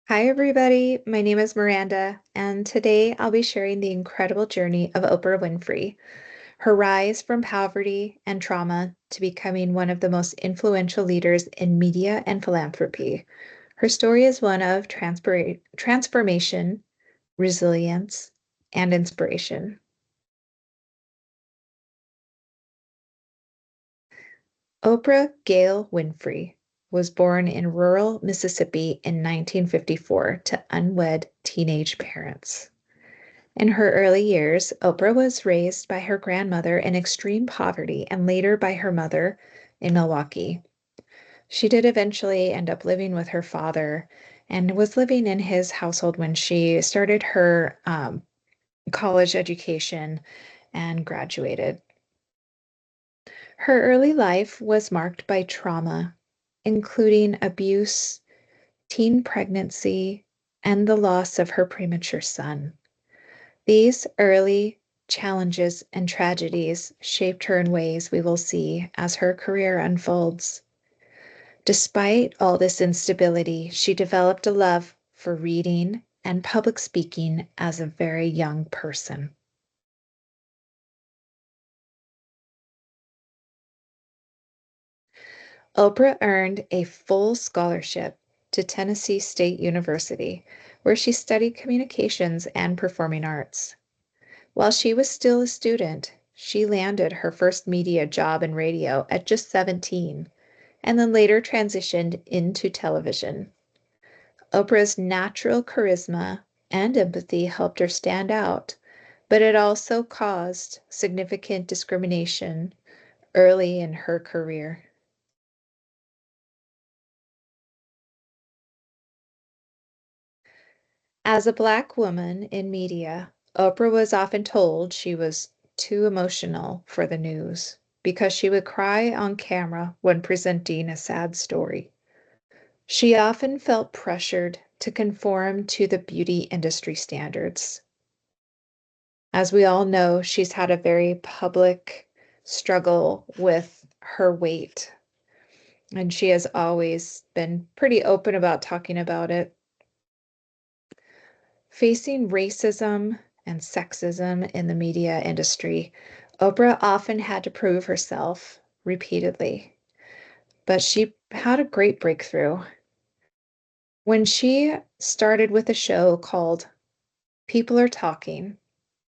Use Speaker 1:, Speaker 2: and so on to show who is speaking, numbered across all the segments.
Speaker 1: Hi, everybody. My name is Miranda, and today I'll be sharing the incredible journey of Oprah Winfrey, her rise from poverty and trauma to becoming one of the most influential leaders in media and philanthropy. Her story is one of transformation, resilience, and inspiration. Oprah Gail Winfrey was born in rural Mississippi in 1954 to unwed teenage parents. In her early years, Oprah was raised by her grandmother in extreme poverty and later by her mother in Milwaukee. She did eventually end up living with her father and was living in his household when she started her college education and graduated. Her early life was marked by trauma, including abuse, teen pregnancy, and the loss of her premature son. These early challenges and tragedies shaped her in ways we will see as her career unfolds. Despite all this instability, she developed a love for reading and public speaking as a very young person. Oprah earned a full scholarship to Tennessee State University, where she studied communications and performing arts. While she was still a student, she landed her first media job in radio at just 17 and then later transitioned into television. Oprah's natural charisma and empathy helped her stand out, but it also caused significant discrimination early in her career. As a Black woman in media, Oprah was often told she was too emotional for the news because she would cry on camera when presenting a sad story. She often felt pressured to conform to the beauty industry standards. As we all know, she's had a very public struggle with her weight, and she has always been pretty open about talking about it. Facing racism and sexism in the media industry, Oprah often had to prove herself repeatedly, but she had a great breakthrough. When she started with a show called People Are Talking,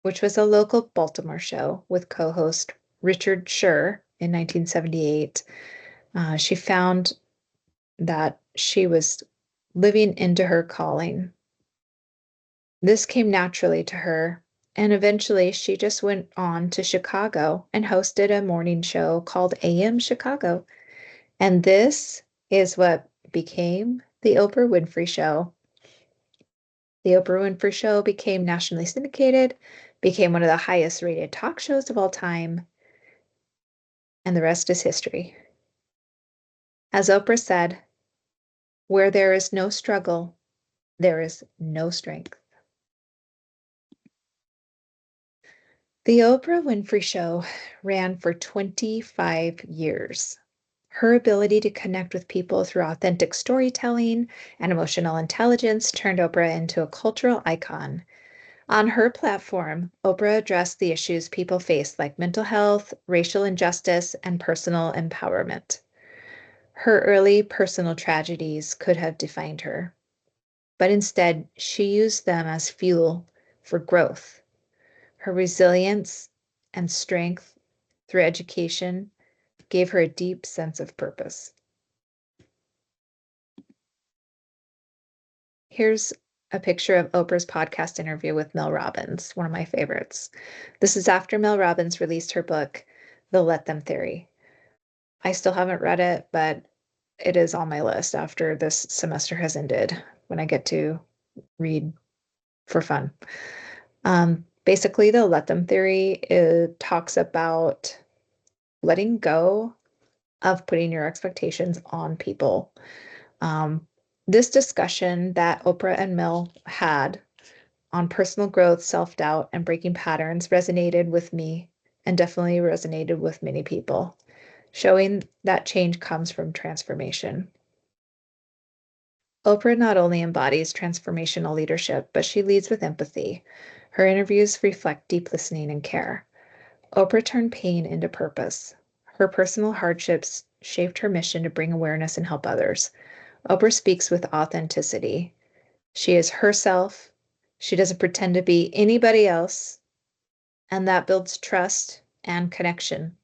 Speaker 1: which was a local Baltimore show with co host Richard Scher in 1978, she found that she was living into her calling. This came naturally to her, and eventually she just went on to Chicago and hosted a morning show called AM Chicago. And this is what became The Oprah Winfrey Show. The Oprah Winfrey Show became nationally syndicated, became one of the highest rated talk shows of all time, and the rest is history. As Oprah said, where there is no struggle, there is no strength. The Oprah Winfrey Show ran for 25 years. Her ability to connect with people through authentic storytelling and emotional intelligence turned Oprah into a cultural icon. On her platform, Oprah addressed the issues people face like mental health, racial injustice, and personal empowerment. Her early personal tragedies could have defined her, but instead, she used them as fuel for growth. Her resilience and strength through education gave her a deep sense of purpose. Here's a picture of Oprah's podcast interview with Mel Robbins, one of my favorites. This is after Mel Robbins released her book, The Let Them Theory. I still haven't read it, but it is on my list after this semester has ended when I get to read for fun. Basically, the Let Them Theory, it talks about letting go of putting your expectations on people. Um, this discussion that Oprah and Mel had on personal growth, self doubt, and breaking patterns resonated with me and definitely resonated with many people, showing that change comes from transformation. Oprah not only embodies transformational leadership, but she leads with empathy. Her interviews reflect deep listening and care. Oprah turned pain into purpose. Her personal hardships shaped her mission to bring awareness and help others. Oprah speaks with authenticity. She is herself. She doesn't pretend to be anybody else, and that builds trust and connection.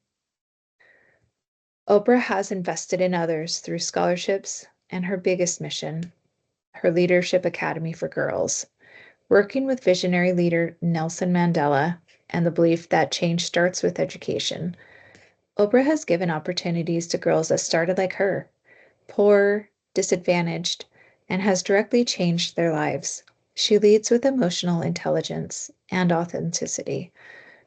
Speaker 1: Oprah has invested in others through scholarships and her biggest mission, her Leadership Academy for Girls, working with visionary leader Nelson Mandela and the belief that change starts with education. Oprah has given opportunities to girls that started like her, poor, disadvantaged, and has directly changed their lives. She leads with emotional intelligence and authenticity.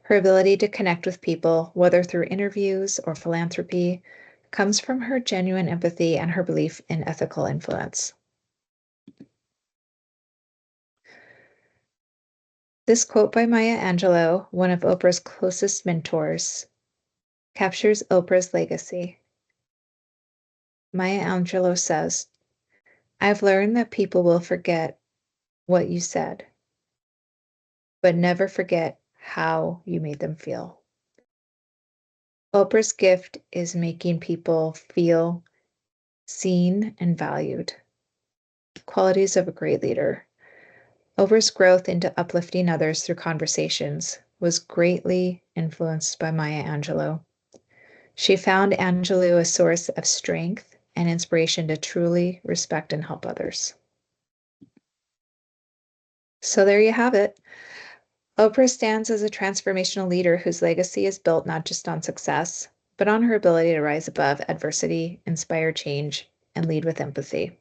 Speaker 1: Her ability to connect with people, whether through interviews or philanthropy, comes from her genuine empathy and her belief in ethical influence. This quote by Maya Angelou, one of Oprah's closest mentors, captures Oprah's legacy. Maya Angelou says, "I've learned that people will forget what you said, but never forget how you made them feel." Oprah's gift is making people feel seen and valued. Qualities of a great leader. Oprah's growth into uplifting others through conversations was greatly influenced by Maya Angelou. She found Angelou a source of strength and inspiration to truly respect and help others. So there you have it. Oprah stands as a transformational leader whose legacy is built not just on success, but on her ability to rise above adversity, inspire change, and lead with empathy.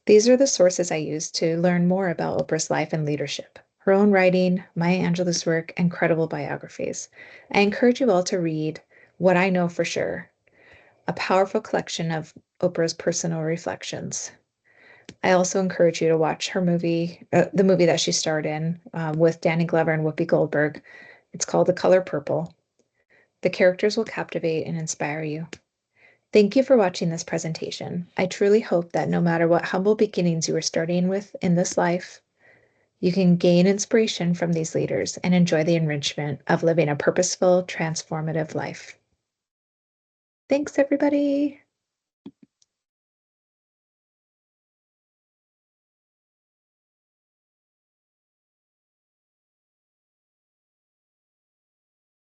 Speaker 1: These are the sources I used to learn more about Oprah's life and leadership. Her own writing, Maya Angelou's work, and credible biographies. I encourage you all to read What I Know for Sure, a powerful collection of Oprah's personal reflections. I also encourage you to watch her movie, the movie that she starred in with Danny Glover and Whoopi Goldberg. It's called The Color Purple. The characters will captivate and inspire you. Thank you for watching this presentation. I truly hope that no matter what humble beginnings you are starting with in this life, you can gain inspiration from these leaders and enjoy the enrichment of living a purposeful, transformative life. Thanks, everybody.